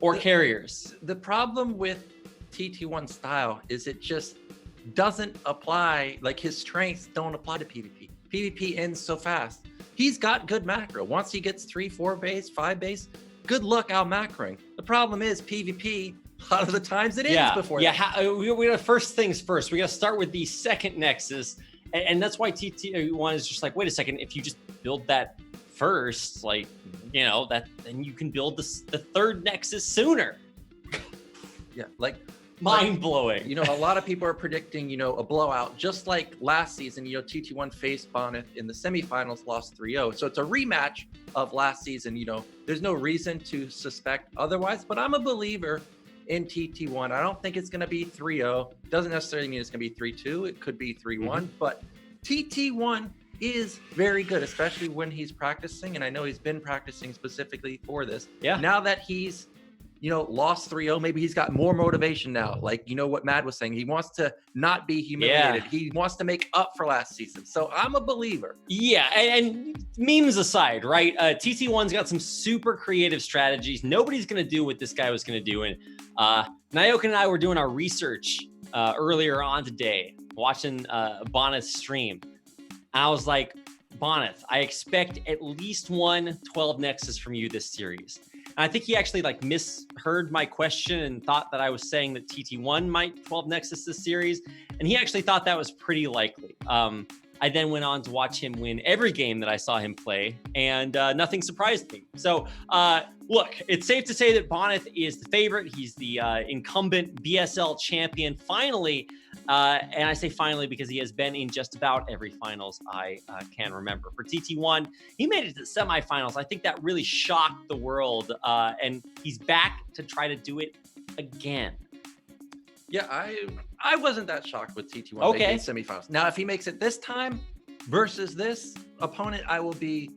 or carriers. The problem with TT1 style is it just doesn't apply. Like his strengths don't apply to PvP. PvP ends so fast. He's got good macro. Once he gets 3, 4 base, 5 base, good luck out macroing. The problem is PvP, a lot of the times it ends before that. We got first things first. We got to start with the second Nexus. And that's why TT1 is just like, wait a second, if you just build that first, like, you know, then you can build the third Nexus sooner. Yeah, like mind-blowing. You know, a lot of people are predicting, you know, a blowout, just like last season. You know, TT1 faced Bonyth in the semifinals, lost 3-0. So it's a rematch of last season. You know, there's no reason to suspect otherwise, but I'm a believer in TT1. I don't think it's going to be 3-0. Doesn't necessarily mean it's going to be 3-2. It could be 3-1, but TT1 is very good, especially when he's practicing. And I know he's been practicing specifically for this. Yeah. Now that he's, you know, lost 3-0, maybe he's got more motivation now. Like, you know what Mad was saying, he wants to not be humiliated. Yeah. He wants to make up for last season. So I'm a believer. Yeah, and memes aside, right? TT1's got some super creative strategies. Nobody's going to do what this guy was going to do. And Nyoka and I were doing our research earlier on today, watching Bonyth's stream. And I was like, Bonyth, I expect at least one 12 Nexus from you this series. And I think he actually like misheard my question and thought that I was saying that TT1 might 12 Nexus this series. And he actually thought that was pretty likely. I then went on to watch him win every game that I saw him play, and nothing surprised me. So look, it's safe to say that Bonyth is the favorite. He's the incumbent BSL champion finally. And I say finally because he has been in just about every finals I can remember. For TT1, he made it to the semifinals. I think that really shocked the world. And he's back to try to do it again. Yeah, I wasn't that shocked with TT1 Okay. making semifinals. Now, if he makes it this time versus this opponent, I will be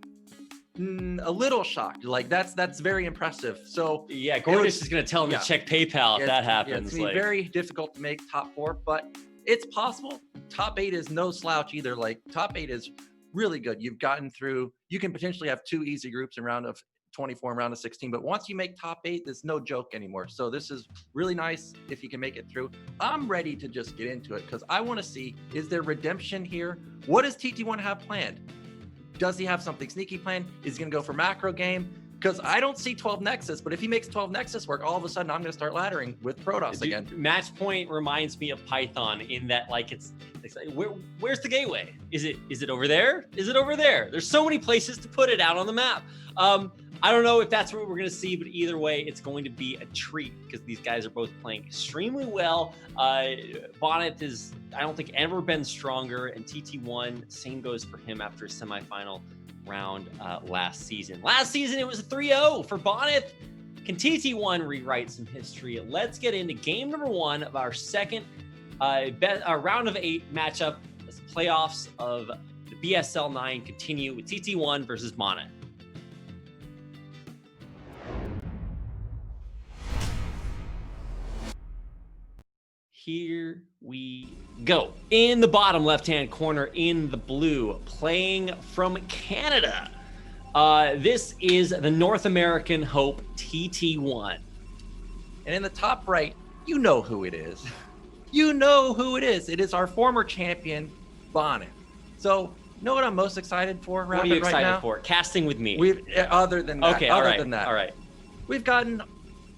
a little shocked. Like that's very impressive. So yeah, Gordish is going to tell him to check PayPal if that happens. It's very difficult to make top 4, but it's possible. Top 8 is no slouch either. Like top 8 is really good. You've gotten through. You can potentially have 2 easy groups in round of 24 and round of 16, but once you make top 8, there's no joke anymore. So this is really nice if you can make it through. I'm ready to just get into it because I want to see, is there redemption here? What does TT1 have planned? Does he have something sneaky planned? Is he going to go for macro game? Because I don't see 12 Nexus, but if he makes 12 Nexus work, all of a sudden I'm going to start laddering with Protoss again. Match point reminds me of Python in that, like, it's like, where's the gateway? Is it over there? Is it over there? There's so many places to put it out on the map. I don't know if that's what we're going to see, but either way, it's going to be a treat because these guys are both playing extremely well. Bonyth is, I don't think, ever been stronger, and TT1, same goes for him after a semifinal round last season. Last season, it was a 3-0 for Bonyth. Can TT1 rewrite some history? Let's get into game number 1 of our second round of 8 matchup as the playoffs of the BSL9 continue with TT1 versus Bonyth. Here we go. In the bottom left-hand corner, in the blue, playing from Canada. This is the North American Hope TT1. And in the top right, you know who it is. You know who it is. It is our former champion, Bonyth. So, you know what I'm most excited for? What are you excited for? Casting with me. Other than that. Okay, all right. We've gotten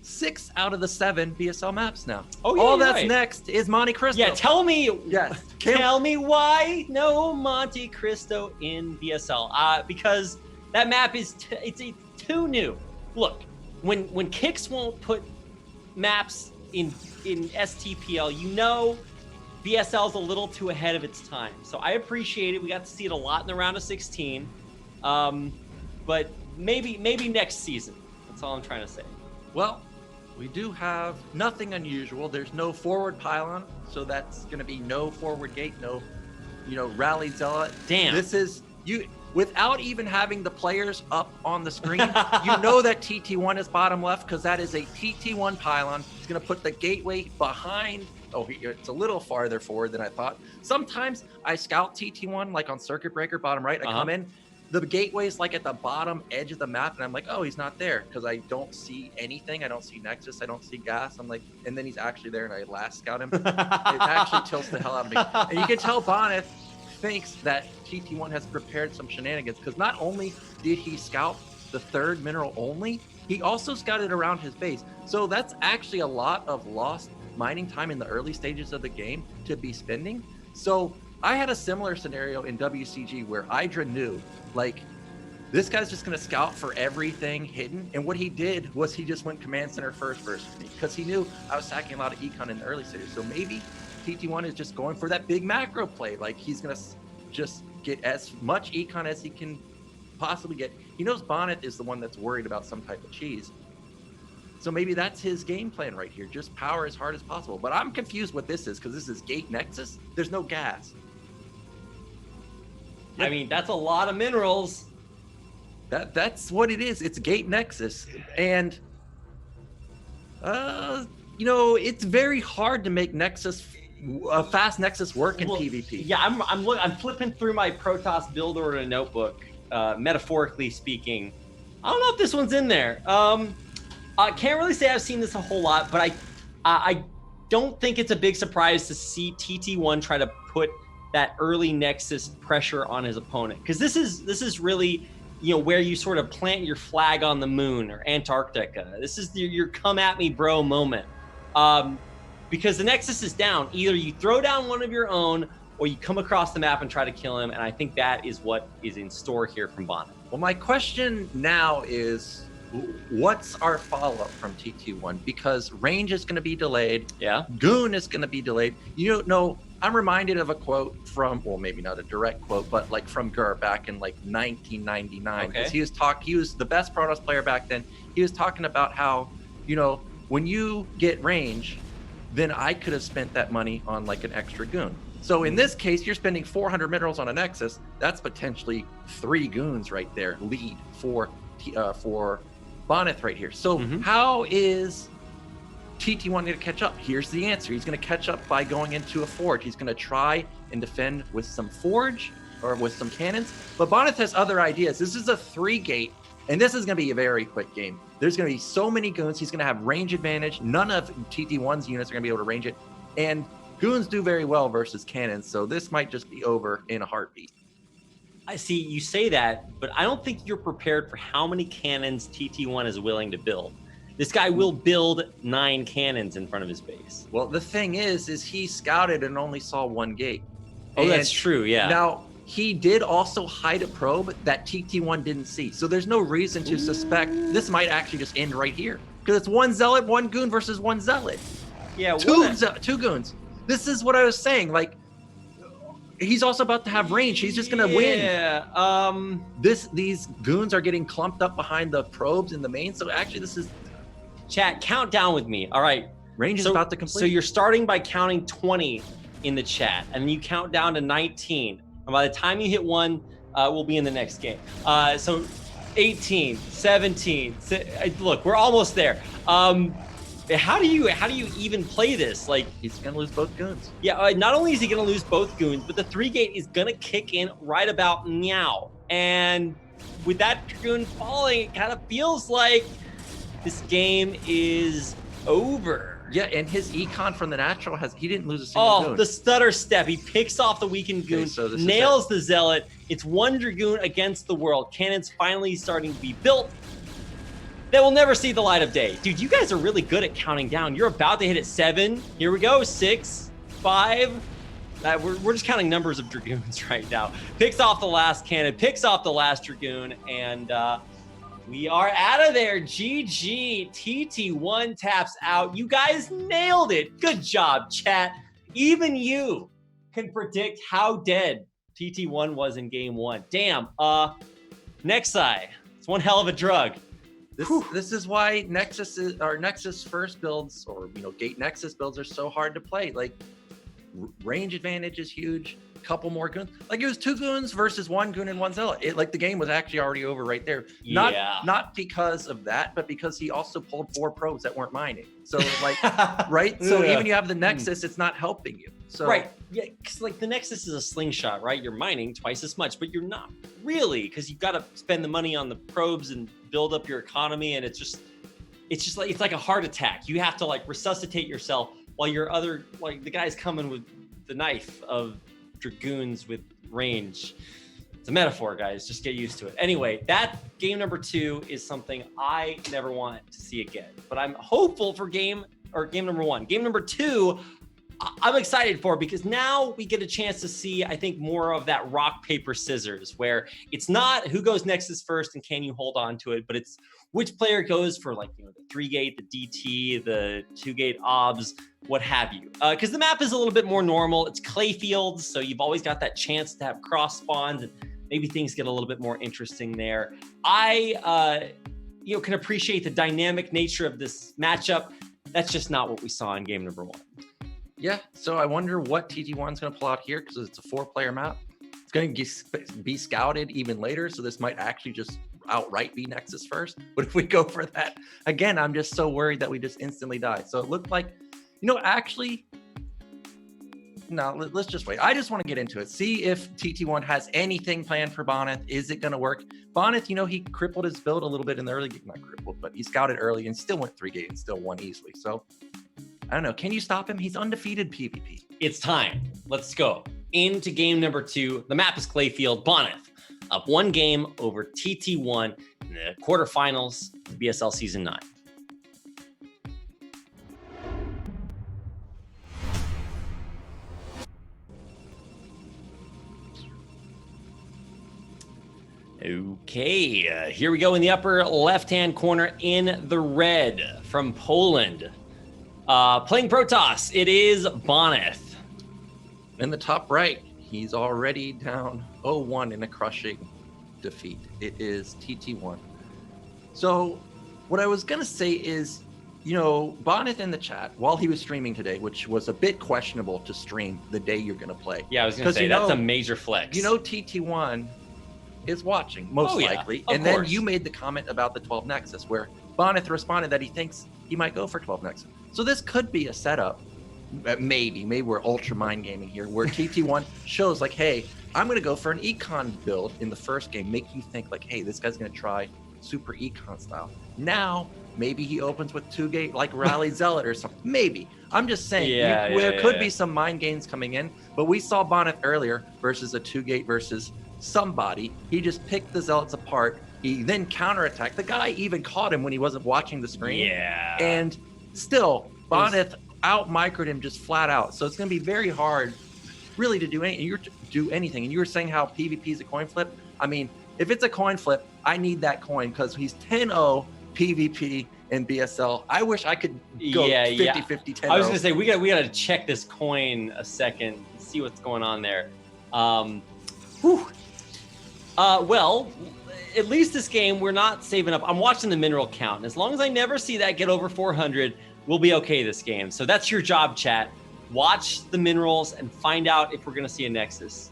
6 out of the 7 BSL maps now. Oh, yeah, all that's next is Monte Cristo. Yeah, tell me. Yes. Tell me why no Monte Cristo in BSL. Because that map is it's too new. Look, when Kix won't put maps in STPL, you know BSL's a little too ahead of its time. So I appreciate it. We got to see it a lot in the round of 16. But maybe next season. That's all I'm trying to say. Well, we do have nothing unusual. There's no forward pylon, so that's going to be no forward gate, no, rally zealot. Damn. This is without even having the players up on the screen. You know that TT1 is bottom left because that is a TT1 pylon. It's going to put the gateway behind. Oh, it's a little farther forward than I thought. Sometimes I scout TT1 like on circuit breaker bottom right. I come in. the gateway's like at the bottom edge of the map, and I'm like, oh, he's not there because I don't see anything. I don't see Nexus. I don't see gas. I'm like, and then he's actually there, and I last scout him. It actually tilts the hell out of me. And you can tell Bonyth thinks that TT1 has prepared some shenanigans, because not only did he scout the third mineral only, he also scouted around his base. So that's actually a lot of lost mining time in the early stages of the game to be spending. So I had a similar scenario in WCG where Idra knew, like, this guy's just going to scout for everything hidden. And what he did was he just went command center first versus me, because he knew I was sacking a lot of econ in the early stages. So maybe TT1 is just going for that big macro play. Like, he's going to just get as much econ as he can possibly get. He knows Bonyth is the one that's worried about some type of cheese. So maybe that's his game plan right here. Just power as hard as possible. But I'm confused what this is, because this is Gate Nexus. There's no gas. I mean, that's a lot of minerals. That's what it is. It's Gate Nexus. And, you know, it's very hard to make Nexus, a fast Nexus work in PvP. Yeah, I'm flipping through my Protoss build order notebook, metaphorically speaking. I don't know if this one's in there. I can't really say I've seen this a whole lot, but I don't think it's a big surprise to see TT1 try to put that early Nexus pressure on his opponent, because this is really, you know, where you sort of plant your flag on the moon or Antarctica. This is your come at me bro moment, because the Nexus is down. Either you throw down one of your own, or you come across the map and try to kill him. And I think that is what is in store here from Bonyth. Well, my question now is, what's our follow-up from TT1? Because range is going to be delayed. Yeah. Goon is going to be delayed. You don't know. I'm reminded of a quote from, well, maybe not a direct quote, but like from Gur back in like 1999. Okay. He was the best Protoss player back then. He was talking about how, you know, when you get range, then I could have spent that money on like an extra goon. So in this case, you're spending 400 minerals on a Nexus. That's potentially 3 goons right there, lead for Bonyth right here. So how is TT1 going to catch up? Here's the answer. He's going to catch up by going into a forge. He's going to try and defend with some forge or with some cannons. But Bonyth has other ideas. This is a 3-gate, and this is going to be a very quick game. There's going to be so many goons. He's going to have range advantage. None of TT1's units are going to be able to range it. And goons do very well versus cannons, so this might just be over in a heartbeat. I see you say that, but I don't think you're prepared for how many cannons TT1 is willing to build. This guy will build 9 cannons in front of his base. Well, the thing is he scouted and only saw 1 gate. Oh, and that's true, yeah. Now, he did also hide a probe that TT1 didn't see. So there's no reason to suspect this might actually just end right here. Because it's 1 zealot, 1 goon versus 1 zealot. Yeah, 2 goons. This is what I was saying. Like, he's also about to have range. He's just gonna win. Yeah. These goons are getting clumped up behind the probes in the main. So actually, this is chat. Count down with me. All right. Range is about to complete. So you're starting by counting 20 in the chat, and then you count down to 19. And by the time you hit 1, we'll be in the next game. So 18, 17. Look, we're almost there. How do you even play this? Like, he's gonna lose both goons. Yeah, not only is he gonna lose both goons, but the 3-gate is gonna kick in right about now. And with that goon falling, it kind of feels like this game is over. Yeah, and his econ from the natural he didn't lose a single goon. Oh, the stutter step. He picks off the weakened goon, nails the zealot. It's 1 dragoon against the world. Cannon's finally starting to be built. That will never see the light of day. Dude, you guys are really good at counting down. You're about to hit at 7. Here we go. 6, 5. We're just counting numbers of dragoons right now. Picks off the last cannon, picks off the last dragoon, and we are out of there. GG. TT1 taps out. You guys nailed it. Good job, chat. Even you can predict how dead TT1 was in game 1. Damn. Nexi. It's one hell of a drug. This is why Nexus first builds, or Gate Nexus builds, are so hard to play. Like, range advantage is huge. couple more goons. Like it was 2 goons versus 1 goon and 1 zealot. It like the game was actually already over right there. Not because of that, but because he also pulled 4 probes that weren't mining. So like, right? So even you have the Nexus, it's not helping you. So right, yeah, because like the Nexus is a slingshot, right? You're mining twice as much, but you're not really, because you've got to spend the money on the probes and build up your economy, and it's like a heart attack. You have to like resuscitate yourself while your other, like the guy's coming with the knife of dragoons with range. It's a metaphor, guys. Just get used to it. Anyway, that game number 2 is something I never want to see again. But I'm hopeful for game number 1. Game number 2, I'm excited for, because now we get a chance to see, I think, more of that rock, paper, scissors, where it's not who goes Nexus first and can you hold on to it, but it's which player goes for, like, you know, the 3-gate, the DT, the 2-gate obs, what have you. Because the map is a little bit more normal. It's clay fields, so you've always got that chance to have cross spawns, and maybe things get a little bit more interesting there. I can appreciate the dynamic nature of this matchup. That's just not what we saw in game number 1. Yeah, so I wonder what TT1's going to pull out here, because it's a 4-player map. It's going to be scouted even later, so this might actually just outright be Nexus first. But if we go for that, again, I'm just so worried that we just instantly die. So it looked like, actually, no, let's just wait. I just want to get into it. See if TT1 has anything planned for Bonyth. Is it going to work? Bonyth, he crippled his build a little bit in the early game. Not crippled, but he scouted early and still went 3-gate and still won easily. So I don't know. Can you stop him? He's undefeated PvP. It's time. Let's go into game number 2. The map is Clayfield. Bonyth up 1 game over TT1 in the quarterfinals of BSL Season 9. Okay, here we go in the upper left-hand corner in the red from Poland. Playing Protoss, it is Bonyth. In the top right, he's already down 0-1 in a crushing defeat. It is TT1. So what I was going to say is, Bonyth in the chat, while he was streaming today, which was a bit questionable to stream the day you're going to play. Yeah, I was going to say, that's a major flex. TT1 is watching, most likely. And then you made the comment about the 12 Nexus, where Bonyth responded that he thinks he might go for 12 Nexus. So this could be a setup. Maybe we're ultra mind gaming here, where TT1 shows like, hey, I'm going to go for an econ build in the first game, make you think like, hey, this guy's going to try super econ style. Now, maybe he opens with 2-gate like Rally Zealot or something. Maybe. I'm just saying, there could be some mind games coming in, but we saw Bonyth earlier versus a 2-gate versus somebody. He just picked the Zealots apart. He then counterattacked. The guy even caught him when he wasn't watching the screen. Yeah. And still, Bonyth out-microed him just flat out. So it's going to be very hard really to do anything. And you were saying how PvP is a coin flip. I mean, if it's a coin flip, I need that coin, because he's 10-0 PvP in BSL. I wish I could go 50-50, 10-0. I was going to say, we got to check this coin a second, see what's going on there. Well, at least this game, we're not saving up. I'm watching the mineral count. And as long as I never see that get over 400, we'll be okay this game. So that's your job, chat. Watch the minerals and find out if we're going to see a Nexus.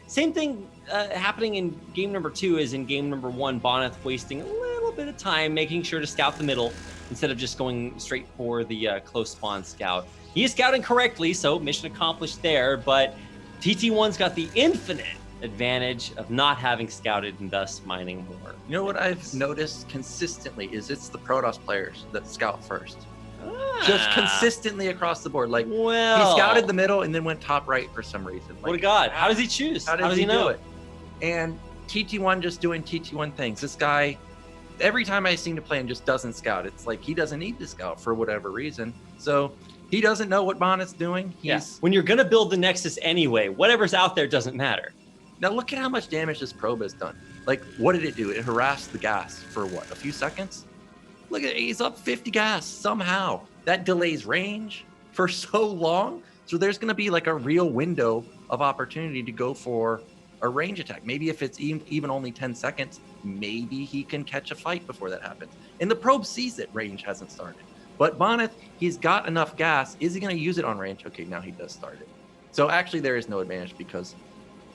Same thing happening in game number 2 as in game number 1. Bonyth wasting a little bit of time making sure to scout the middle instead of just going straight for the close spawn scout. He is scouting correctly, so mission accomplished there. But TT1's got the infinite advantage of not having scouted and thus mining more. You know what I've noticed consistently is it's the Protoss players that scout first. Just consistently across the board. Like, he scouted the middle and then went top right for some reason. Like, what a god. How does he choose? How does he know it? And TT1 just doing TT1 things. This guy, every time I seem to play him, just doesn't scout. It's like he doesn't need to scout for whatever reason. So he doesn't know what Bonyth's doing. When you're going to build the Nexus anyway, whatever's out there doesn't matter. Now look at how much damage this probe has done. Like, what did it do? It harassed the gas for what, a few seconds? Look at it, he's up 50 gas somehow. That delays range for so long. So there's going to be like a real window of opportunity to go for a range attack. Maybe if it's even only 10 seconds, maybe he can catch a fight before that happens. And the probe sees that range hasn't started. But Bonyth, he's got enough gas. Is he going to use it on range? Okay, now he does start it. So actually, there is no advantage because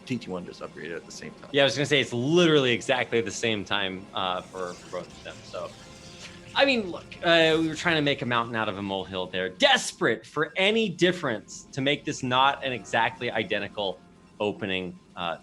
TT1 just upgraded at the same time. Yeah, I was gonna say it's literally exactly the same time for both of them. So, I mean, look, we were trying to make a mountain out of a molehill there. Desperate for any difference to make this not an exactly identical opening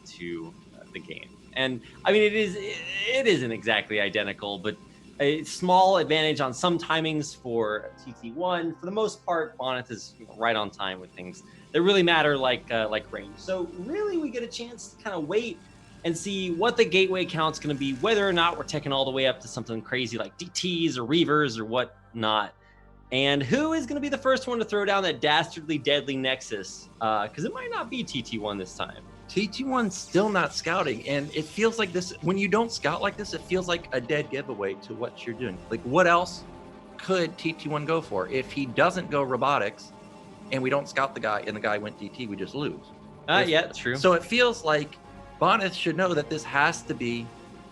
to the game. And I mean, it isn't exactly identical, but a small advantage on some timings for TT1. For the most part, Bonyth is right on time with things that really matter, like range. So really, we get a chance to kind of wait and see what the gateway count's going to be, whether or not we're taking all the way up to something crazy like DTs or Reavers or whatnot. And who is going to be the first one to throw down that dastardly deadly Nexus? Because it might not be TT1 this time. TT1's still not scouting, and it feels like this, when you don't scout like this, it feels like a dead giveaway to what you're doing. Like, what else could TT1 go for? If he doesn't go robotics and we don't scout the guy and the guy went DT, we just lose. Yeah, true. So it feels like Bonyth should know that this has to be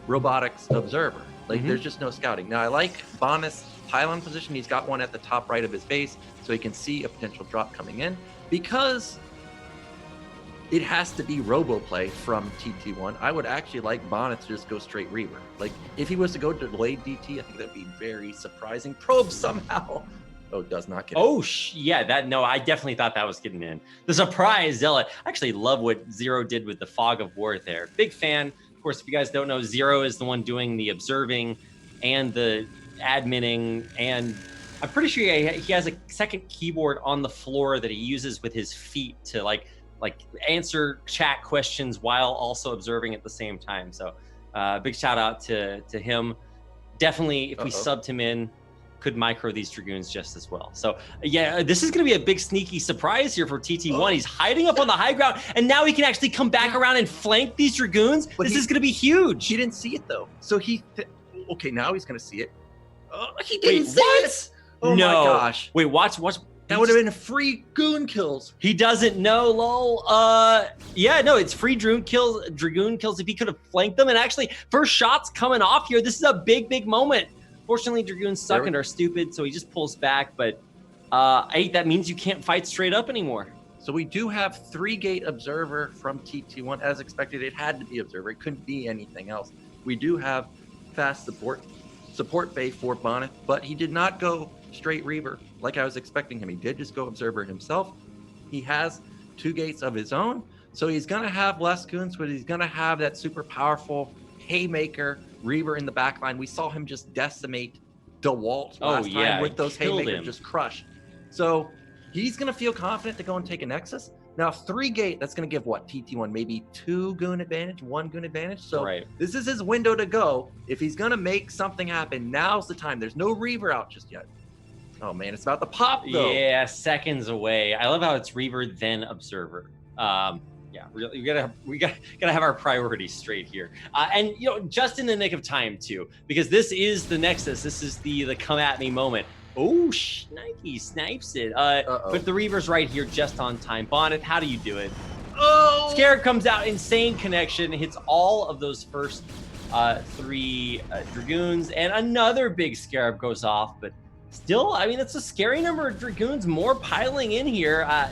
robotics observer. Like, there's just no scouting. Now, I like Bonyth's pylon position. He's got one at the top right of his base, so he can see a potential drop coming in, because it has to be robo play from TT1. I would actually like Bonyth to just go straight Reaver. Like, if he was to go delayed DT, I think that'd be very surprising. Probe somehow. Oh, does not get it. Yeah, no, I definitely thought that was getting in. The surprise Zealot. I actually love what Zero did with the Fog of War there. Big fan. Of course, if you guys don't know, Zero is the one doing the observing and the adminning, and I'm pretty sure he has a second keyboard on the floor that he uses with his feet to like answer chat questions while also observing at the same time. So big shout out to him. Definitely, if we subbed him in, could micro these Dragoons just as well. So yeah, this is going to be a big sneaky surprise here for TT1. He's hiding up on the high ground, and now he can actually come back around and flank these Dragoons. But this is going to be huge. He didn't see it though. So okay, now he's going to see it. He didn't see it. Oh no. My gosh. Wait, watch. That would have been free goon kills. He doesn't know, lol. Yeah, no, it's free Dragoon kills if he could have flanked them. And actually, first shots coming off here. This is a big moment. Fortunately, Dragoons suck and are stupid, so he just pulls back. But that means you can't fight straight up anymore. So we do have 3-gate observer from TT1. As expected, it had to be observer. It couldn't be anything else. We do have fast support bay for Bonyth, but he did not go straight Reaver like I was expecting him. He did just go observer himself. He has 2 gates of his own, so he's gonna have less goons, but he's gonna have that super powerful haymaker Reaver in the back line. We saw him just decimate DeWalt last time with those haymakers, just crush. So he's gonna feel confident to go and take a Nexus. Now 3-gate, that's gonna give what, TT1 maybe 2 goon advantage, 1 goon advantage. So this is his window to go. If he's gonna make something happen, now's the time. There's no Reaver out just yet. Oh man, it's about the pop though. Yeah, seconds away. I love how it's Reaver then Observer. Yeah, really, we gotta have our priorities straight here. And just in the nick of time too, because this is the Nexus. This is the come at me moment. Oh, Snipey snipes it. But the Reaver's right here just on time. Bonyth, how do you do it? Oh! Scarab comes out, insane connection, hits all of those first 3 Dragoons, and another big Scarab goes off, but still, I mean, it's a scary number of Dragoons, more piling in here. I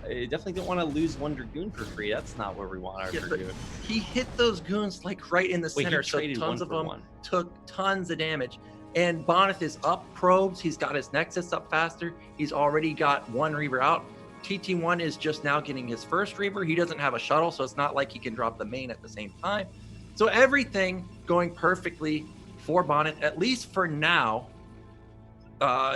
definitely don't want to lose 1 Dragoon for free. That's not where we want our Dragoon. He hit those goons like right in the center, so tons of them took tons of damage. And Bonyth is up probes. He's got his Nexus up faster. He's already got 1 Reaver out. TT1 is just now getting his first Reaver. He doesn't have a shuttle, so it's not like he can drop the main at the same time. So everything going perfectly for Bonyth, at least for now.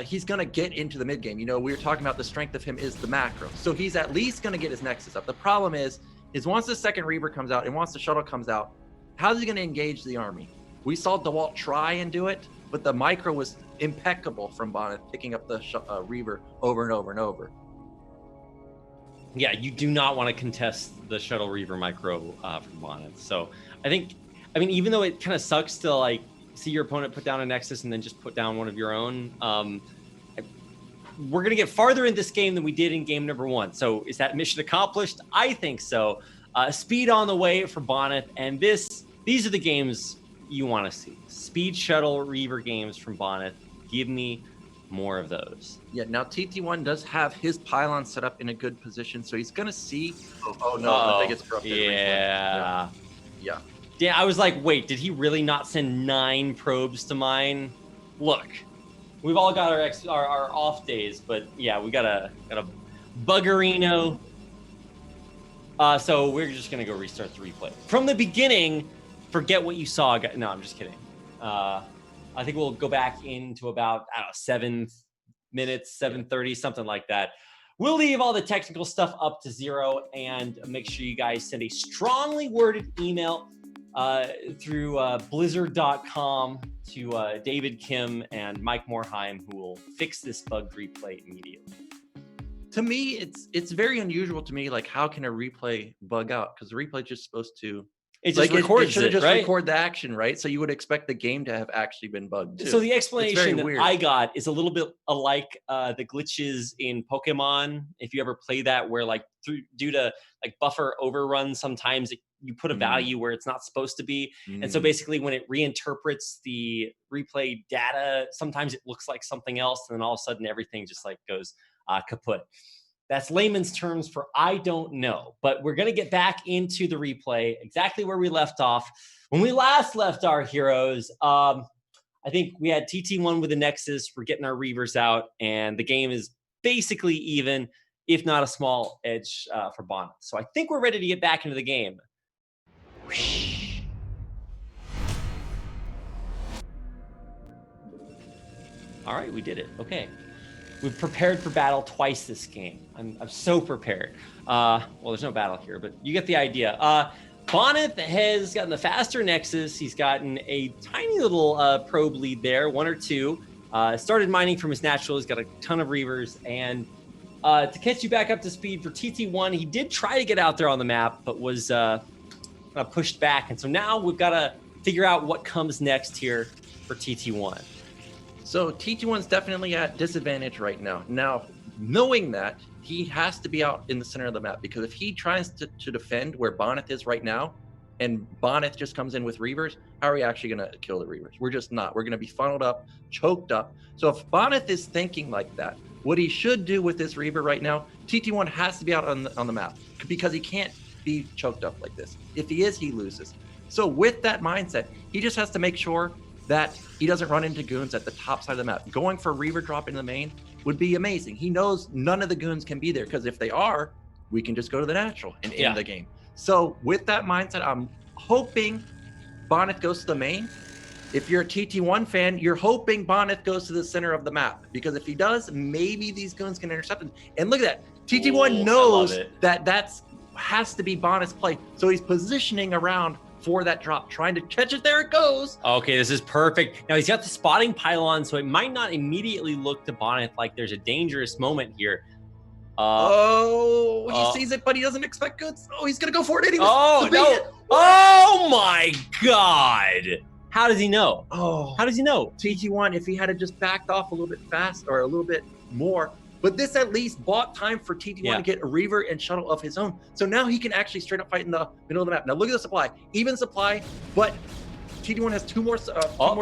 He's going to get into the mid game. We were talking about the strength of him is the macro. So he's at least going to get his Nexus up. The problem is once the second Reaver comes out and once the shuttle comes out, how's he going to engage the army? We saw DeWalt try and do it, but the micro was impeccable from Bonyth, picking up the Reaver over and over and over. Yeah, you do not want to contest the shuttle Reaver micro from Bonyth. So I mean, even though it kind of sucks to like see your opponent put down a Nexus and then just put down one of your own, we're going to get farther in this game than we did in game number 1. So is that mission accomplished? I think so. Speed on the way for Bonyth, and these are the games you want to see. Speed shuttle Reaver games from Bonyth. Give me more of those. Yeah, now TT1 does have his pylon set up in a good position, so he's gonna see. Oh no, the thing gets corrupted. Yeah. Yeah. Yeah, I was like, wait, did he really not send 9 probes to mine? Look, we've all got our off days, but yeah, we got a buggerino. So we're just gonna go restart the replay from the beginning. Forget what you saw. No, I'm just kidding. I think we'll go back into about 7 minutes, 7:30, something like that. We'll leave all the technical stuff up to 0 and make sure you guys send a strongly worded email through blizzard.com to David Kim and Mike Morheim, who will fix this bugged replay immediately. To me, it's very unusual to me. Like, how can a replay bug out? Because the replay is just supposed to. It just records it, just right? record the action, right? So you would expect the game to have actually been bugged too. So the explanation that weird. I got is a little bit like the glitches in Pokemon. If you ever play that, where like due to like buffer overruns, sometimes you put a value where it's not supposed to be. And so basically when it reinterprets the replay data, sometimes it looks like something else. And then all of a sudden everything just like goes kaput. That's layman's terms for I don't know, but we're going to get back into the replay exactly where we left off. When we last left our heroes, I think we had TT1 with the Nexus. We're getting our Reavers out, and the game is basically even, if not a small edge for Bonyth. So I think we're ready to get back into the game. All right, we did it. Okay. We've prepared for battle twice this game. I'm so prepared. Well, there's no battle here, but you get the idea. Bonyth has gotten the faster Nexus. He's gotten a tiny little probe lead there, 1 or 2. Started mining from his natural. He's got a ton of Reavers. And to catch you back up to speed for TT1, he did try to get out there on the map, but was pushed back. And so now we've got to figure out what comes next here for TT1. So TT1's definitely at disadvantage right now. Now, knowing that, he has to be out in the center of the map, because if he tries to defend where Bonyth is right now, and Bonyth just comes in with Reavers, how are we actually going to kill the Reavers? We're just not. We're going to be funneled up, choked up. So if Bonyth is thinking like that, what he should do with this Reaver right now, TT1 has to be out on the map, because he can't be choked up like this. If he is, he loses. So with that mindset, he just has to make sure that he doesn't run into goons at the top side of the map. Going for Reaver drop into the main would be amazing. He knows none of the goons can be there, because if they are, we can just go to the natural and end the game. So with that mindset, I'm hoping Bonyth goes to the main. If you're a TT1 fan, you're hoping Bonyth goes to the center of the map, because if he does, maybe these goons can intercept him. And look at that. TT1 knows that has to be Bonyth's play. So he's positioning around for that drop, trying to catch it. There it goes. Okay, this is perfect. Now he's got the spotting pylon, so it might not immediately look to Bonyth like there's a dangerous moment here. He sees it, but he doesn't expect goods. Oh, he's gonna go for it anyway. Oh no! Oh my God! How does he know? Oh, how does he know? TT1, if he had just backed off a little bit fast or a little bit more, but this at least bought time for TT1 to get a Reaver and shuttle of his own. So now he can actually straight up fight in the middle of the map. Now look at the supply, even supply, but TT1 has two more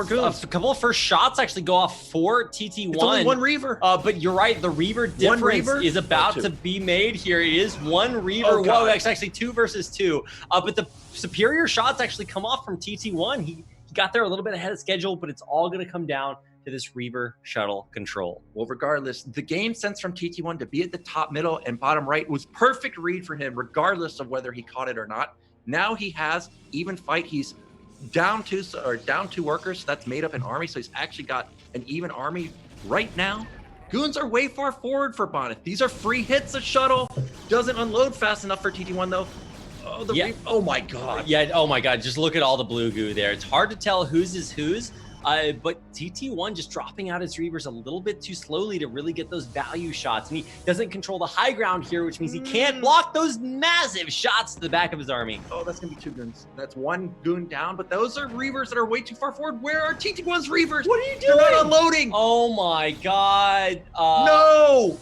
goons. A couple of first shots actually go off for TT1. It's only 1 Reaver. But you're right, the Reaver difference is about to be made here. It is 1 Reaver. Whoa, it's actually 2 versus 2. But the superior shots actually come off from TT1. He got there a little bit ahead of schedule, but it's all going to come down to this Reaver shuttle control. Well, regardless, the game sense from TT1 to be at the top, middle, and bottom right was perfect read for him, regardless of whether he caught it or not. Now he has even fight. He's down 2 workers. So that's made up an army. So he's actually got an even army right now. Goons are way far forward for Bonyth. These are free hits. A shuttle doesn't unload fast enough for TT1 though. Oh my God. Yeah. Oh my God. Just look at all the blue goo there. It's hard to tell whose is whose. But TT1 just dropping out his Reavers a little bit too slowly to really get those value shots. And he doesn't control the high ground here, which means he can't block those massive shots to the back of his army. Oh, that's going to be 2 goons. That's 1 goon down, but those are Reavers that are way too far forward. Where are TT1's Reavers? What are you doing? They're not unloading. Oh my God. No.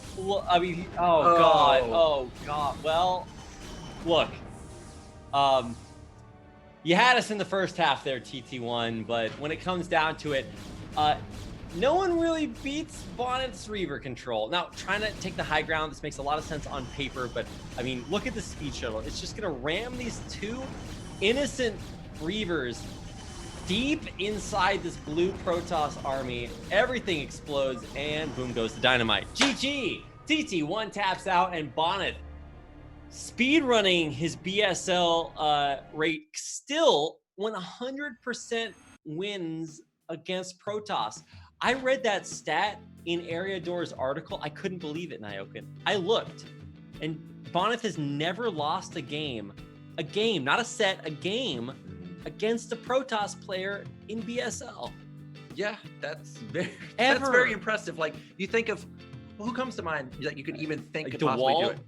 I mean, God. Oh God. Well, look. You had us in the first half there, TT1, but when it comes down to it, no one really beats Bonyth's Reaver control. Now, trying to take the high ground, this makes a lot of sense on paper, but I mean, look at the speed shuttle. It's just gonna ram these two innocent Reavers deep inside this blue Protoss army. Everything explodes, and boom goes the dynamite. GG! TT1 taps out, and Bonyth speed running his BSL rate, still 100% wins against Protoss. I read that stat in Ariador's article. I couldn't believe it, Nyokin. I looked, and Bonyth has never lost a game, not a set, a game against a Protoss player in BSL. Yeah, that's very impressive. Like, you think of, who comes to mind that you could even think could possibly do it?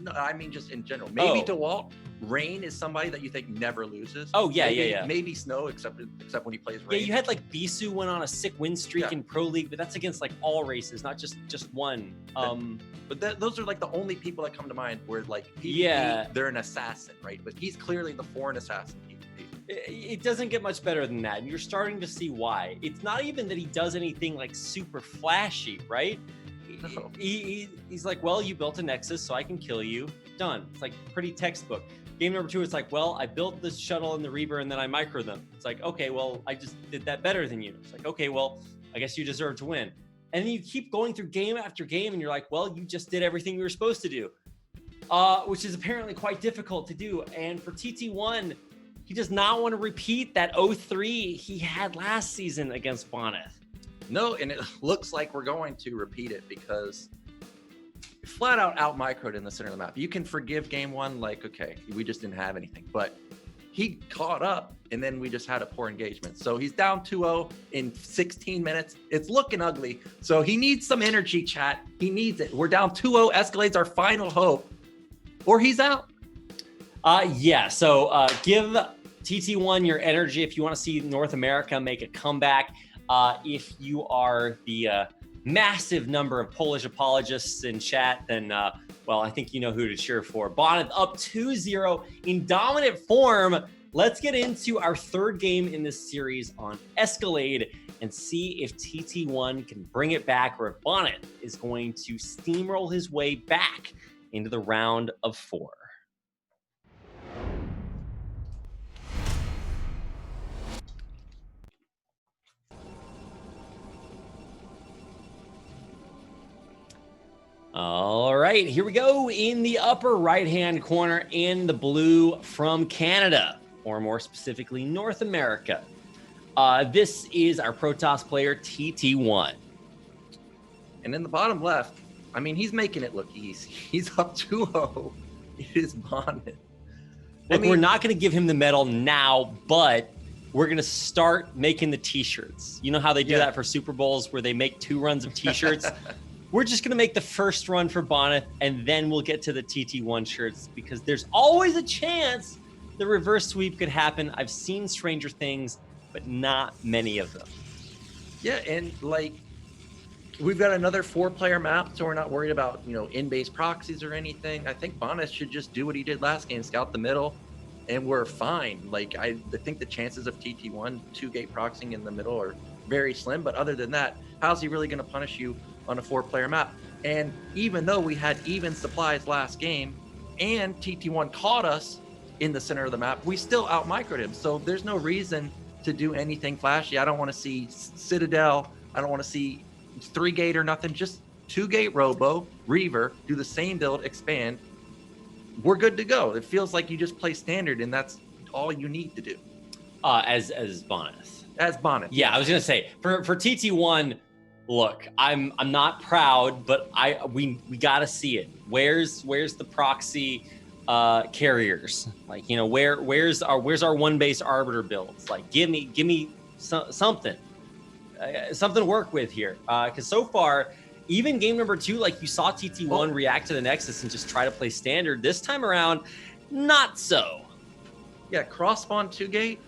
No, I mean just in general. Maybe DeWalt. Rain is somebody that you think never loses. Oh yeah, yeah. Maybe Snow, except when he plays Rain. Yeah, you had like Bisu went on a sick win streak in Pro League, but that's against like all races, not just one. But those are like the only people that come to mind where like they're an assassin, right? But he's clearly the foreign assassin. It doesn't get much better than that, and you're starting to see why. It's not even that he does anything like super flashy, right? No. He's like, well, you built a Nexus, so I can kill you. Done. It's like pretty textbook. Game number 2, it's like, well, I built this shuttle and the Reaver, and then I micro them. It's like, okay, well, I just did that better than you. It's like, okay, well, I guess you deserve to win. And then you keep going through game after game, and you're like, well, you just did everything you were supposed to do, which is apparently quite difficult to do. And for TT1, he does not want to repeat that 0-3 he had last season against Bonyth. No, and it looks like we're going to repeat it because flat out microed in the center of the map. You can forgive game 1, like, okay, we just didn't have anything, but he caught up, and then we just had a poor engagement. So he's down 2-0 in 16 minutes. It's looking ugly. So he needs some energy, chat. He needs it. We're down 2-0. Escalade's our final hope, or he's out. Yeah, so give TT1 your energy if you want to see North America make a comeback. If you are the massive number of Polish apologists in chat, then, well, I think you know who to cheer for. Bonyth up 2-0 in dominant form. Let's get into our third game in this series on Escalade and see if TT1 can bring it back, or if Bonyth is going to steamroll his way back into the round of 4. All right, here we go. In the upper right-hand corner, in the blue from Canada, or more specifically, North America. This is our Protoss player, TT1. And in the bottom left, I mean, he's making it look easy. He's up 2-0. It is Bonyth. Look, we're not going to give him the medal now, but we're going to start making the T-shirts. You know how they do that for Super Bowls, where they make 2 runs of T-shirts? We're just going to make the first run for Bonyth, and then we'll get to the TT1 shirts, because there's always a chance the reverse sweep could happen. I've seen stranger things, but not many of them. Yeah, and like, we've got another 4-player map, so we're not worried about, you know, in-base proxies or anything. I think Bonyth should just do what he did last game, scout the middle, and we're fine. Like, I think the chances of TT1 2-gate proxying in the middle are very slim, but other than that, how's he really going to punish you on a 4-player map? And even though we had even supplies last game and TT1 caught us in the center of the map, we still out-microed him. So there's no reason to do anything flashy. I don't want to see Citadel. I don't want to see 3-gate or nothing. Just 2-gate Robo, Reaver, do the same build, expand. We're good to go. It feels like you just play standard, and that's all you need to do. As Bonyth. As Bonyth. Yeah, I was gonna say for TT1. Look, I'm not proud, but we gotta see it. Where's the proxy carriers? Like, you know, where's our 1-base arbiter builds? Like, give me something to work with here. Because so far, even game number 2, like, you saw TT1 react to the Nexus and just try to play standard. This time around, not so. Yeah, cross spawn 2-gate,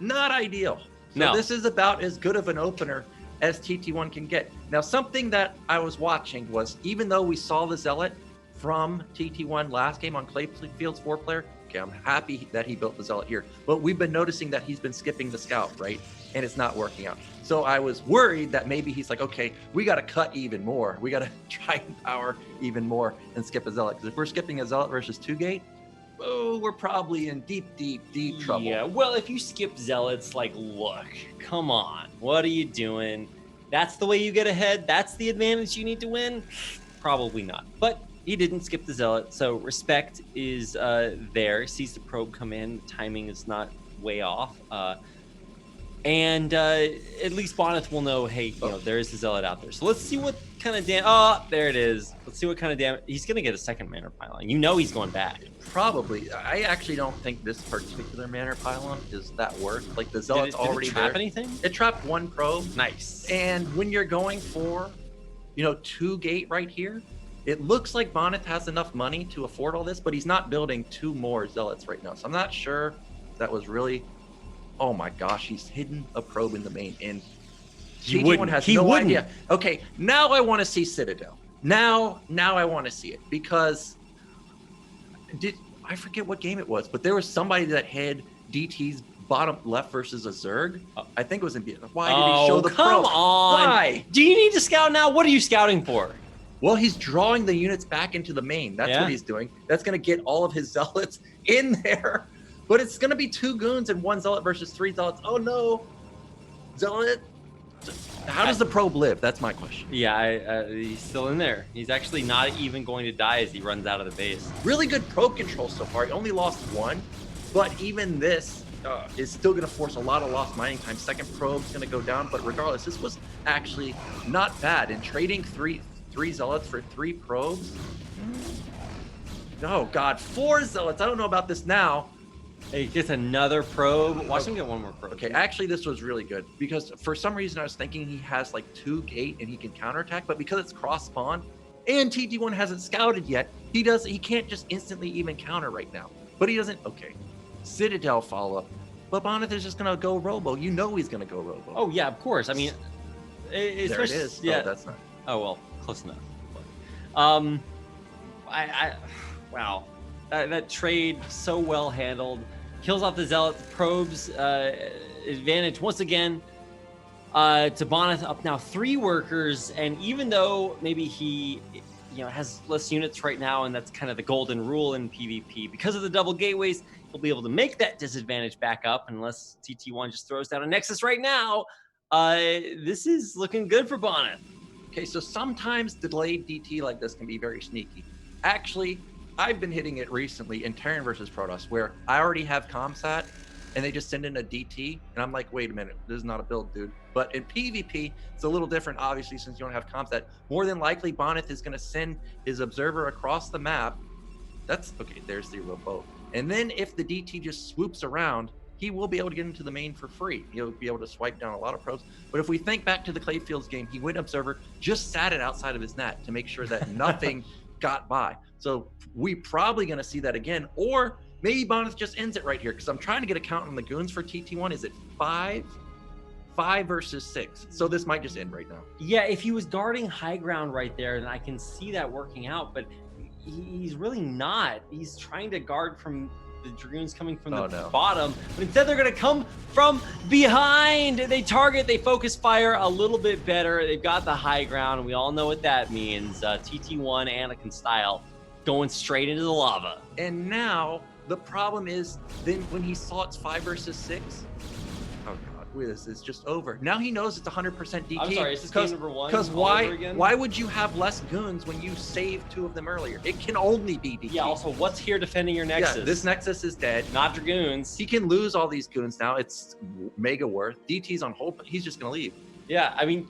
not ideal. So no, this is about as good of an opener as TT1 can get. Now, something that I was watching was, even though we saw the Zealot from TT1 last game on Clayfield's 4-player, okay, I'm happy that he built the Zealot here, but we've been noticing that he's been skipping the Scout, right? and it's not working out. So I was worried that maybe he's like, okay, we got to cut even more. We got to try and power even more and skip a Zealot. Because if we're skipping a Zealot versus 2-gate, oh, we're probably in deep trouble. Yeah, well, if you skip Zealots, like, look, come on. What are you doing? That's the way you get ahead? That's the advantage you need to win? Probably not. But he didn't skip the Zealot, so respect is there. Sees the probe come in. Timing is not way off. And at least Bonyth will know, hey, you know, there is a Zealot out there. So let's see what kind of damage. Oh, there it is. Let's see what kind of damage. He's going to get a second Manor Pylon. You know he's going back. Probably. I actually don't think this particular Manor Pylon is that worth. Like, the Zealot's already trap there. Anything? It trapped one probe. Nice. And when you're going for, you know, 2-gate right here, it looks like Bonyth has enough money to afford all this, but he's not building 2 more Zealots right now. So I'm not sure that was really... Oh my gosh, he's hidden a probe in the main, and TT1 has no idea. Okay, now I want to see Citadel. Now I want to see it, because I forget what game it was, but there was somebody that had DT's bottom left versus a Zerg. I think it was in BSL. Why did he show the probe? Come on. Why? Do you need to scout now? What are you scouting for? Well, he's drawing the units back into the main. That's what he's doing. That's going to get all of his Zealots in there. But it's going to be 2 goons and 1 Zealot versus 3 Zealots. Oh, no. Zealot. How does the probe live? That's my question. Yeah, he's still in there. He's actually not even going to die as he runs out of the base. Really good probe control so far. He only lost 1. But even this is still going to force a lot of lost mining time. Second probe's going to go down. But regardless, this was actually not bad. And trading three Zealots for 3 probes. Oh, God. 4 Zealots. I don't know about this now. He gets another probe. Watch him get one more probe. Okay, actually, this was really good, because for some reason I was thinking he has like 2-gate and he can counterattack, but because it's cross spawn and TT1 hasn't scouted yet, he can't just instantly even counter right now. But he doesn't. Okay, Citadel follow up, but Bonyth is just gonna go Robo. You know he's gonna go Robo. Oh yeah, of course. I mean, there it is. Yeah, oh, that's not. Oh well, close enough. Wow, that trade so well handled. Kills off the Zealot, probes advantage once again to Bonyth, up now 3 workers. And even though maybe he, you know, has less units right now, and that's kind of the golden rule in PvP, because of the double gateways, he'll be able to make that disadvantage back up unless TT1 just throws down a Nexus right now. This is looking good for Bonyth. Okay, so sometimes delayed DT like this can be very sneaky. Actually, I've been hitting it recently in Terran versus Protoss, where I already have Comsat, and they just send in a DT, and I'm like, wait a minute, this is not a build, dude. But in PvP, it's a little different, obviously, since you don't have Comsat. More than likely, Bonyth is going to send his observer across the map. That's, okay, there's the Ro8. And then if the DT just swoops around, he will be able to get into the main for free. He'll be able to swipe down a lot of probes. But if we think back to the Clayfields game, he went observer, just sat it outside of his net to make sure that nothing got by. So we probably going to see that again, or maybe Bonyth just ends it right here, because I'm trying to get a count on the goons for TT1. Is it 5 versus 6? So this might just end right now. Yeah, if he was guarding high ground right there, then I can see that working out, but he's really not. He's trying to guard from the Dragoons coming from the bottom, but instead they're going to come from behind. They target, they focus fire a little bit better. They've got the high ground, and we all know what that means. TT1 Anakin style going straight into the lava. And now the problem is, then when he saw it's 5 versus 6, oh god, this is just over. Now he knows it's 100% DT. I'm sorry, is this game number 1? Because why would you have less goons when you saved 2 of them earlier? It can only be DT. Yeah, also, what's here defending your Nexus? Yeah, this Nexus is dead. Not Dragoons. He can lose all these goons now. It's mega worth. DT's on hold, but he's just going to leave. Yeah, I mean,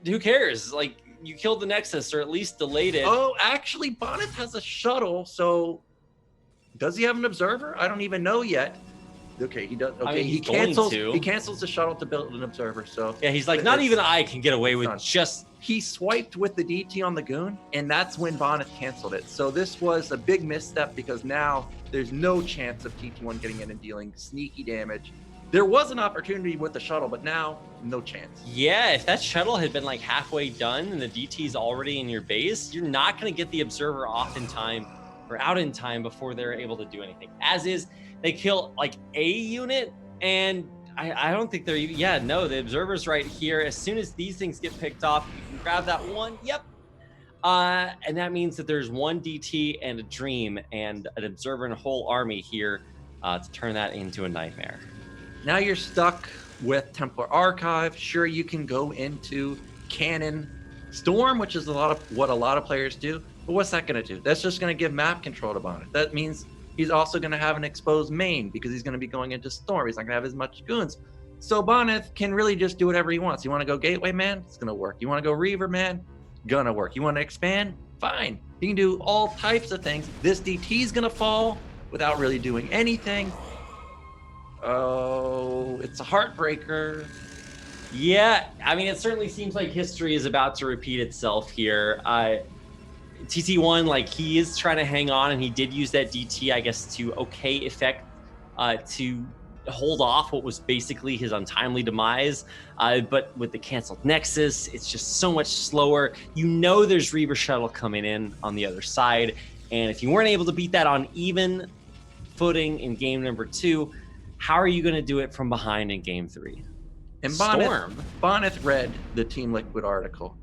who cares? Like, you killed the Nexus, or at least delayed it. Oh, actually, Bonyth has a shuttle, so does he have an observer? I don't even know yet. Okay, he does. Okay, I mean, he cancels the shuttle to build an observer. So yeah, he's like, not even I can get away with just. He swiped with the DT on the goon, and that's when Bonyth canceled it. So this was a big misstep, because now there's no chance of TT1 getting in and dealing sneaky damage. There was an opportunity with the shuttle, but now no chance. Yeah, if that shuttle had been like halfway done and the DT's already in your base, you're not going to get the observer off in time or out in time before they're able to do anything. As is, they kill like a unit, and I don't think they're even, yeah, no, the observer's right here. As soon as these things get picked off, you can grab that one. Yep. And that means that there's one DT and a dream and an observer and a whole army here to turn that into a nightmare. Now you're stuck with Templar Archive. Sure, you can go into Cannon Storm, which is what a lot of players do. But what's that going to do? That's just going to give map control to Bonyth. That means he's also going to have an exposed main because he's going to be going into Storm. He's not going to have as much goons. So Bonyth can really just do whatever he wants. You want to go Gateway, man? It's going to work. You want to go Reaver, man? Gonna work. You want to expand? Fine. You can do all types of things. This DT is going to fall without really doing anything. Oh, it's a heartbreaker. Yeah, I mean, it certainly seems like history is about to repeat itself here. TT1, like, he is trying to hang on, and he did use that DT, I guess, to okay effect to hold off what was basically his untimely demise. But with the canceled Nexus, it's just so much slower. You know there's Reaver Shuttle coming in on the other side, and if you weren't able to beat that on even footing in game number 2, how are you going to do it from behind in game 3? And Bonyth read the Team Liquid article.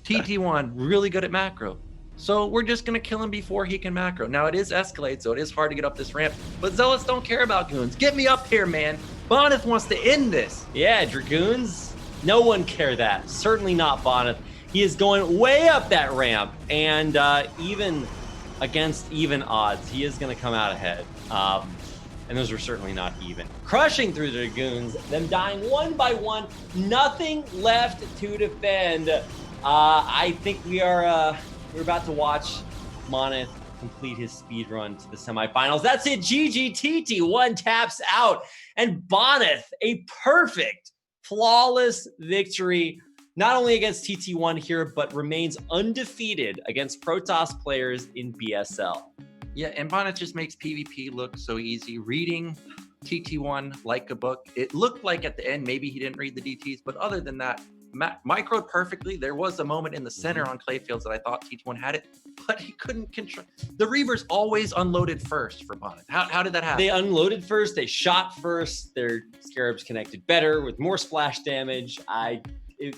TT1 really good at macro. So we're just going to kill him before he can macro. Now it is Escalade, so it is hard to get up this ramp. But Zealots don't care about goons. Get me up here, man. Bonyth wants to end this. Yeah, Dragoons, no one care that. Certainly not Bonyth. He is going way up that ramp. And even against even odds, he is going to come out ahead. And those were certainly not even. Crushing through the Dragoons, them dying one by one, nothing left to defend. I think we're about to watch Bonyth complete his speed run to the semifinals. That's it, GG. TT1 taps out, and Bonyth, a perfect, flawless victory, not only against TT1 here, but remains undefeated against Protoss players in BSL. Yeah, and Bonyth just makes PvP look so easy. Reading TT1 like a book. It looked like at the end, maybe he didn't read the DTs, but other than that, microed perfectly. There was a moment in the center on Clayfields that I thought TT1 had it, but he couldn't control. The Reavers always unloaded first for Bonyth. How did that happen? They unloaded first, they shot first, their Scarabs connected better with more splash damage. It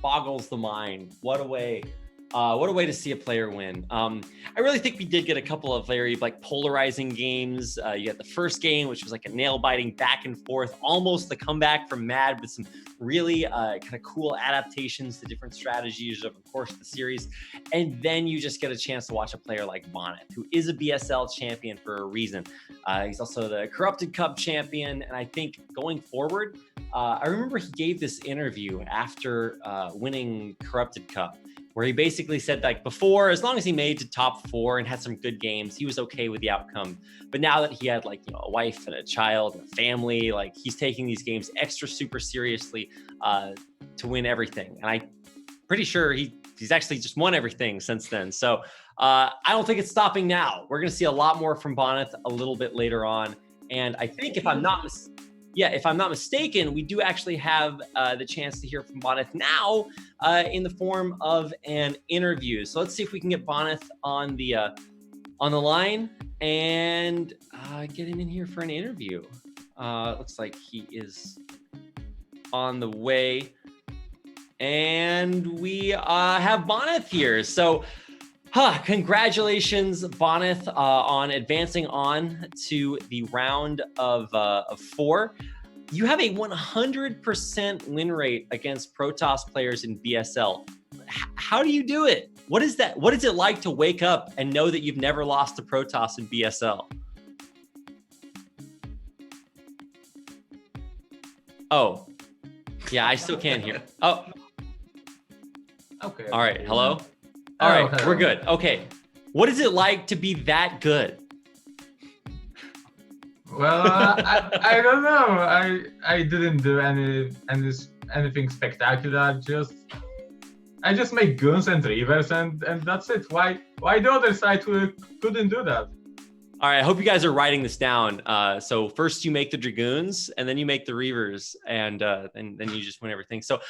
boggles the mind. What a way to see a player win. I really think we did get a couple of very polarizing games. You got the first game, which was like a nail-biting back and forth, almost the comeback from Mad with some really kind of cool adaptations to different strategies of course, the series. And then you just get a chance to watch a player like Bonyth, who is a BSL champion for a reason. He's also the Corrupted Cup champion. And I think going forward, I remember he gave this interview after winning Corrupted Cup, where he basically said before, as long as he made to top 4 and had some good games, he was okay with the outcome. But now that he had a wife and a child and a family, he's taking these games extra super seriously to win everything. And I'm pretty sure he's actually just won everything since then. So I don't think it's stopping now. We're going to see a lot more from Bonyth a little bit later on. And I think if I'm not mistaken, we do actually have the chance to hear from Bonyth now in the form of an interview. So let's see if we can get Bonyth on the line and get him in here for an interview. Looks like he is on the way, and we have Bonyth here. So congratulations, Bonyth, on advancing on to the round of 4. You have a 100% win rate against Protoss players in BSL. How do you do it? What is that? What is it like to wake up and know that you've never lost to Protoss in BSL? Oh, yeah, I still can't hear. Oh, okay. All right. Hello. All right, hello. We're good. Okay. What is it like to be that good? Well, I don't know. I didn't do anything spectacular. I just make goons and reavers and that's it. Why the other side couldn't do that? All right, I hope you guys are writing this down. So first you make the Dragoons, and then you make the Reavers, and then you just win everything. So,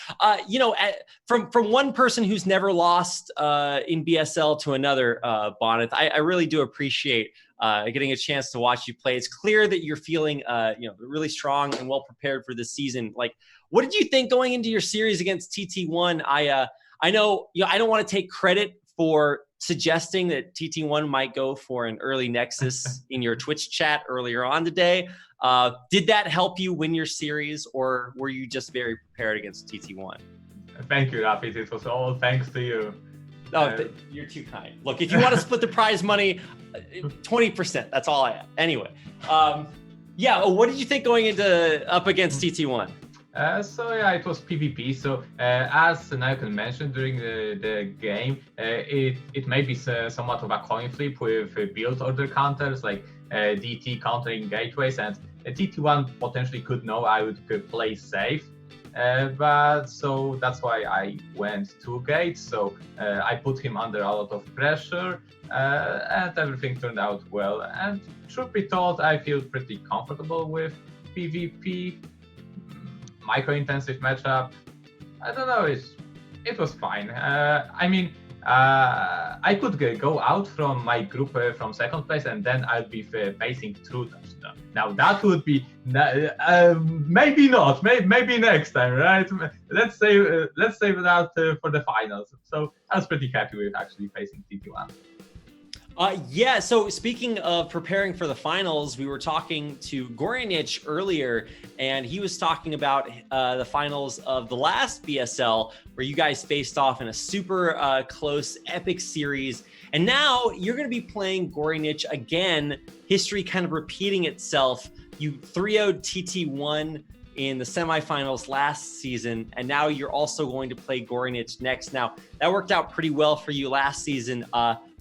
from one person who's never lost in BSL to another, Bonyth, I really do appreciate getting a chance to watch you play. It's clear that you're feeling really strong and well prepared for this season. Like, what did you think going into your series against TT1? I know I don't want to take credit for suggesting that TT1 might go for an early Nexus in your Twitch chat earlier on today. Did that help you win your series, or were you just very prepared against TT1? Thank you, Rapid. It was all thanks to you. Oh, you're too kind. Look, if you want to split the prize money, 20%, that's all I have. Anyway, what did you think going into up against TT1? It was PvP. So as Naoken mentioned during the game, it may be somewhat of a coin flip with build order counters like DT countering gateways, and TT1 potentially could know I would play safe. But so that's why I went 2 gates. So I put him under a lot of pressure, and everything turned out well. And truth be told, I feel pretty comfortable with PvP. Micro-intensive matchup, I don't know, it was fine. I could go out from my group from second place, and then I'll be facing True Touch. Now that would be maybe not, maybe next time, right? Let's save that for the finals. So I was pretty happy with actually facing TT1. So speaking of preparing for the finals, we were talking to Gorinich earlier, and he was talking about the finals of the last BSL, where you guys faced off in a super close, epic series. And now you're going to be playing Gorinich again, history kind of repeating itself. You 3-0'd TT1 in the semifinals last season, and now you're also going to play Gorinich next. Now, that worked out pretty well for you last season.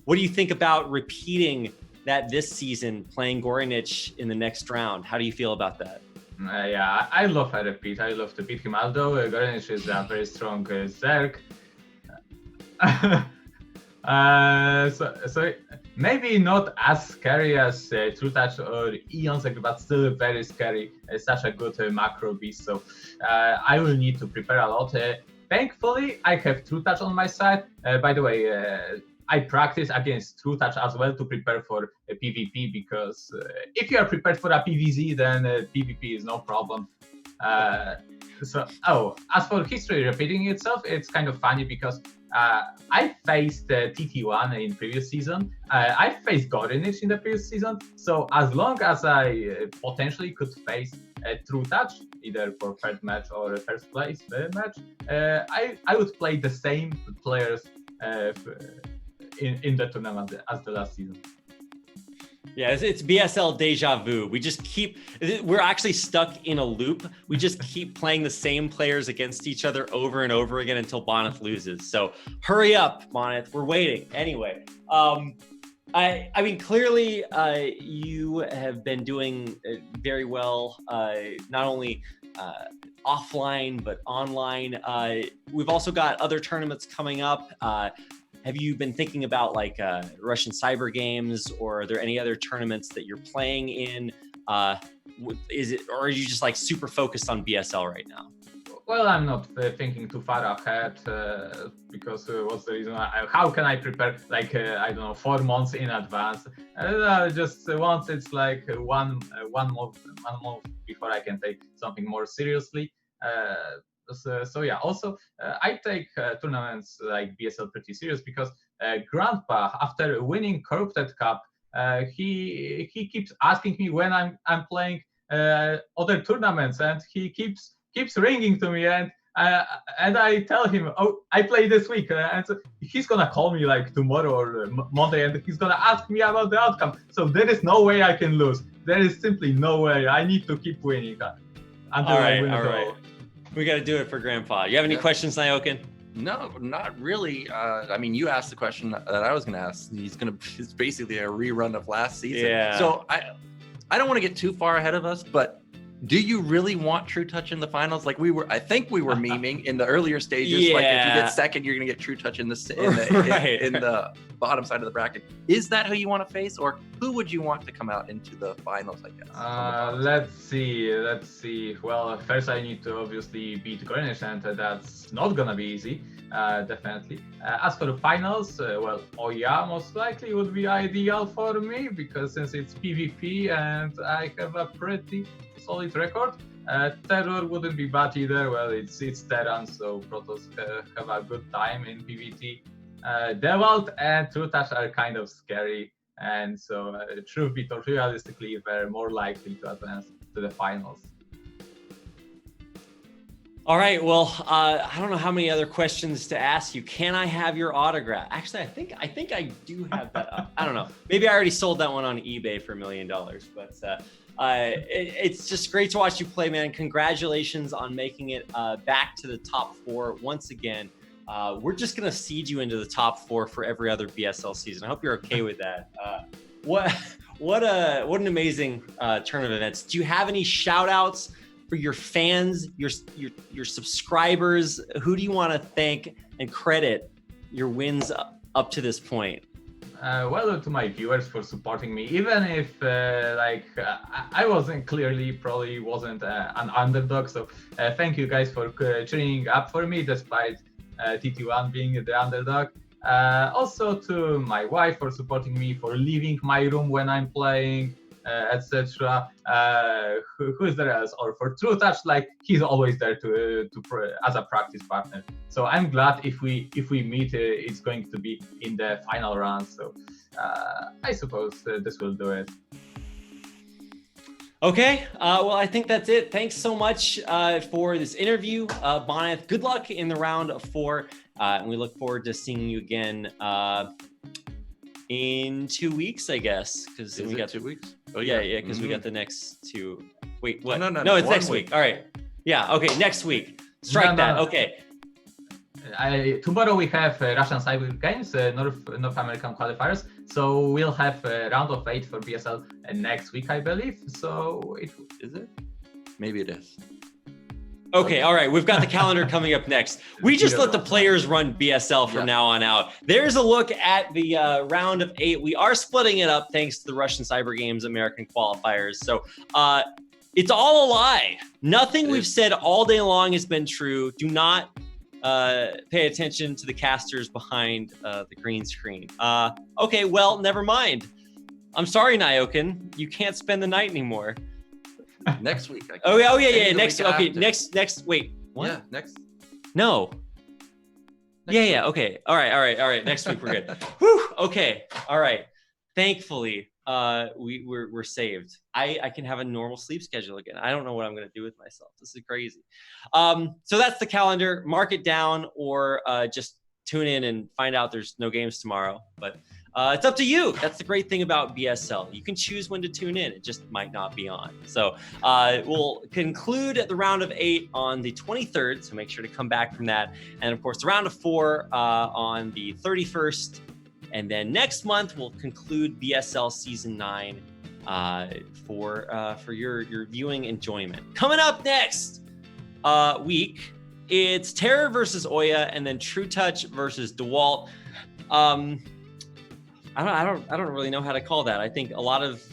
What do you think about repeating that this season, playing Gorinich in the next round? How do you feel about that? I love a repeat. I love to beat him, although Gorinich is a very strong Zerg. So maybe not as scary as True Touch or Eon Zerg, but still very scary. Such a good macro beast, so I will need to prepare a lot. Thankfully, I have True Touch on my side. By the way, I practice against True Touch as well to prepare for a PvP, because if you are prepared for a PvZ, then PvP is no problem. As for history repeating itself, it's kind of funny because I faced TT1 in previous season. I faced Gorinich in the previous season. So as long as I potentially could face True Touch, either for first match or first place match, I would play the same players in the tournament as the last season. Yeah, it's BSL deja vu. We're actually stuck in a loop. We just keep playing the same players against each other over and over again until Bonyth loses. So hurry up, Bonyth. We're waiting. Anyway, clearly you have been doing very well, not only offline, but online. We've also got other tournaments coming up. Have you been thinking about Russian Cyber Games, or are there any other tournaments that you're playing in? Or are you just super focused on BSL right now? Well, I'm not thinking too far ahead because what's the reason? How can I prepare 4 months in advance? Just once it's one month before I can take something more seriously. Also I take tournaments like BSL pretty serious, because Grandpa, after winning Corrupted Cup, he keeps asking me when I'm playing other tournaments, and he keeps ringing to me, and I tell him, oh, I play this week, and so he's gonna call me tomorrow or Monday, and he's gonna ask me about the outcome. So there is no way I can lose. There is simply no way. I need to keep winning until I win it all. We got to do it for Grandpa. You have any questions, Naoken? No, not really. You asked the question that I was going to ask. It's basically a rerun of last season. Yeah. So I don't want to get too far ahead of us, but Do you really want True Touch in the finals? Like I think we were memeing in the earlier stages. Like if you Yeah. get second, you're gonna get True Touch in the Right. in the bottom side of the bracket. Is that who you want to face, or who would you want to come out into the finals? I guess. Let's see. Well, first I need to obviously beat Greenwich, and that's not gonna be easy. Definitely. As for the finals, well, Oya most likely would be ideal for me because since it's PvP and I have a pretty solid record. Terror wouldn't be bad either. Well, it's Terran, so Protoss have a good time in PvT. Devault and True Touch are kind of scary, and so truth be told, realistically, they're more likely to advance to the finals. All right. Well, I don't know how many other questions to ask you. Can I have your autograph? Actually, I think I do have that up. I don't know. Maybe I already sold that one on eBay for $1 million. But it's just great to watch you play, man. Congratulations on making it back to the top 4 once again. We're just gonna seed you into the top 4 for every other BSL season. I hope you're okay with that. What an amazing turn of events. Do you have any shout outs for your fans, your subscribers? Who do you want to thank and credit your wins up to this point? Well, to my viewers for supporting me, even if I wasn't probably wasn't an underdog. So thank you guys for cheering up for me despite TT1 being the underdog. Also to my wife for supporting me, for leaving my room when I'm playing, etc. Who is there else? Or for True Touch, like he's always there to as a practice partner. So I'm glad if we meet, it's going to be in the final round. So I suppose this will do it. Okay, well, I think that's it. Thanks so much for this interview, Bonyth. Good luck in the round of 4, and we look forward to seeing you again in 2 weeks, I guess, because we got 2 weeks. Oh yeah, because we got the next 2. Wait, what? No, it's next week. All right. Yeah. Okay, next week. Strike that. Okay. Tomorrow we have Russian Cyber Games, North American qualifiers. So we'll have a round of 8 for BSL next week, I believe. So Is it? Maybe it is. Okay, all right. We've got the calendar coming up next. We just let the players run BSL from now on out. There's a look at the round of 8. We are splitting it up thanks to the Russian Cyber Games American qualifiers. So it's all a lie. Nothing we've said all day long has been true. Do not pay attention to the casters behind the green screen. Okay, well, never mind. I'm sorry, Nyokin. You can't spend the night anymore. Next week. Yeah. Next. Okay. Next. Wait. What? Yeah. Next. No. Yeah. Okay. All right. Next week we're good. Whew. Okay. All right. Thankfully, we're saved. I can have a normal sleep schedule again. I don't know what I'm gonna do with myself. This is crazy. So that's the calendar. Mark it down, or just tune in and find out there's no games tomorrow. But it's up to you. That's the great thing about BSL. You can choose when to tune in. It just might not be on. So we'll conclude the round of 8 on the 23rd. So make sure to come back from that. And of course, the round of 4 on the 31st. And then next month, we'll conclude BSL Season 9 for your viewing enjoyment. Coming up next week, it's Terror versus Oya, and then True Touch versus DeWalt. I don't really know how to call that. I think a lot of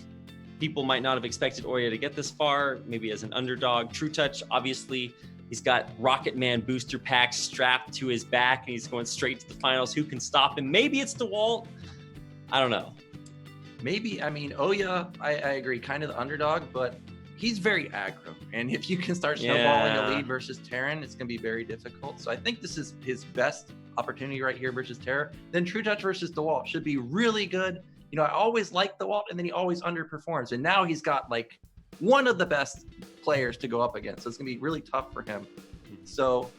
people might not have expected Oya to get this far, maybe as an underdog. True Touch, obviously, he's got Rocket Man booster packs strapped to his back, and he's going straight to the finals. Who can stop him? Maybe it's DeWalt. I don't know. Maybe, I mean, Oya, I agree, kind of the underdog, but he's very aggro. And if you can start snowballing a lead versus Terran, it's going to be very difficult. So I think this is his best opportunity right here versus Terror. Then True Touch versus DeWalt should be really good. You know, I always like DeWalt, and then he always underperforms. And now he's got like one of the best players to go up against. So it's going to be really tough for him. So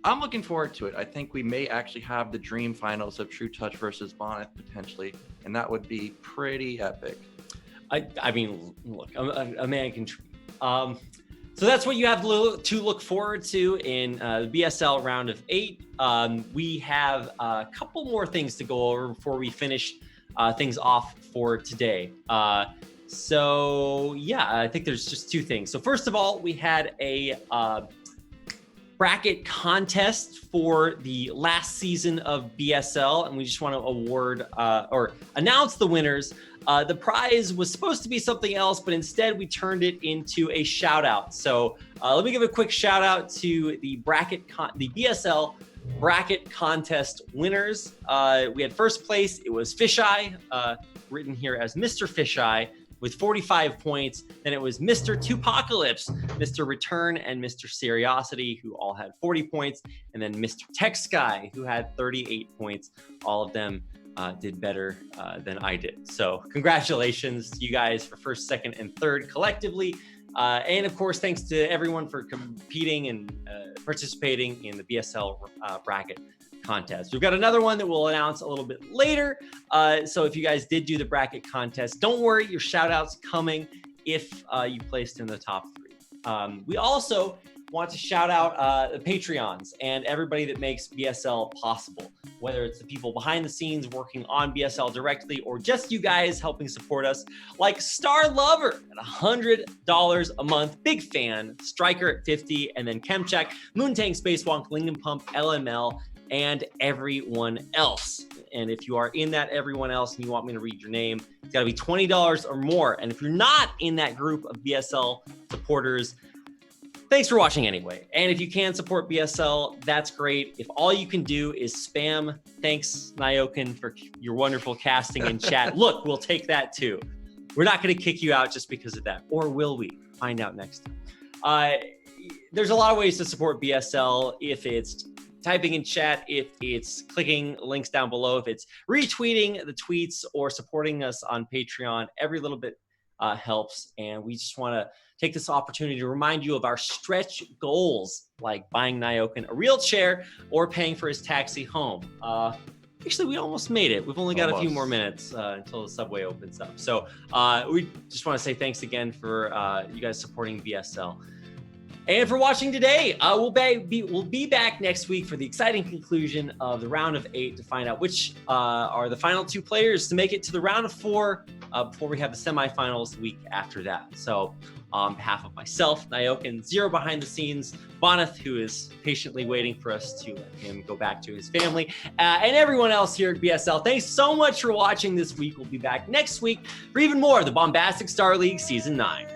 I'm looking forward to it. I think we may actually have the dream finals of True Touch versus Bonyth potentially, and that would be pretty epic. I mean, look, a man can dream. So that's what you have to look forward to in the BSL round of 8. We have a couple more things to go over before we finish things off for today. So yeah, I think there's just two things. So first of all, we had a bracket contest for the last season of BSL, and we just want to award or announce the winners. The prize was supposed to be something else, but instead we turned it into a shout out. So let me give a quick shout out to the the BSL bracket contest winners. We had first place. It was Fisheye, written here as Mr. Fisheye, with 45 points. Then it was Mr. Tupacalypse, Mr. Return, and Mr. Seriosity, who all had 40 points. And then Mr. Tech Sky, who had 38 points. All of them did better than I did. So congratulations to you guys for first, second, and third collectively. And of course, thanks to everyone for competing and participating in the BSL bracket contest. We've got another one that we'll announce a little bit later. So if you guys did do the bracket contest, don't worry, your shout outs coming if you placed in the top 3. We also want to shout out the Patreons and everybody that makes BSL possible, whether it's the people behind the scenes working on BSL directly or just you guys helping support us, like Star Lover at $100 a month, big fan, Striker at 50, and then Chemcheck, Moontang, Spacewalk, Lingam Pump, LML, and everyone else. And if you are in that everyone else and you want me to read your name, it's got to be $20 or more. And if you're not in that group of BSL supporters, thanks for watching anyway. And if you can support BSL, that's great. If all you can do is spam, thanks Nyokin for your wonderful casting in chat. Look, we'll take that too. We're not going to kick you out just because of that. Or will we? Find out next time. There's a lot of ways to support BSL. If it's typing in chat, if it's clicking links down below, if it's retweeting the tweets or supporting us on Patreon, every little bit helps. And we just want to take this opportunity to remind you of our stretch goals, like buying Nyokin a real chair or paying for his taxi home. Actually, we almost made it. We've only got a few more minutes until the subway opens up. So we just want to say thanks again for you guys supporting BSL. And for watching today, we'll be back next week for the exciting conclusion of the round of 8 to find out which are the final 2 players to make it to the round of 4 before we have the semifinals the week after that. So on behalf of myself, Nyokin, Zero behind the scenes, Bonyth, who is patiently waiting for us to let him go back to his family, and everyone else here at BSL, thanks so much for watching this week. We'll be back next week for even more of the Bombastic StarLeague Season 9.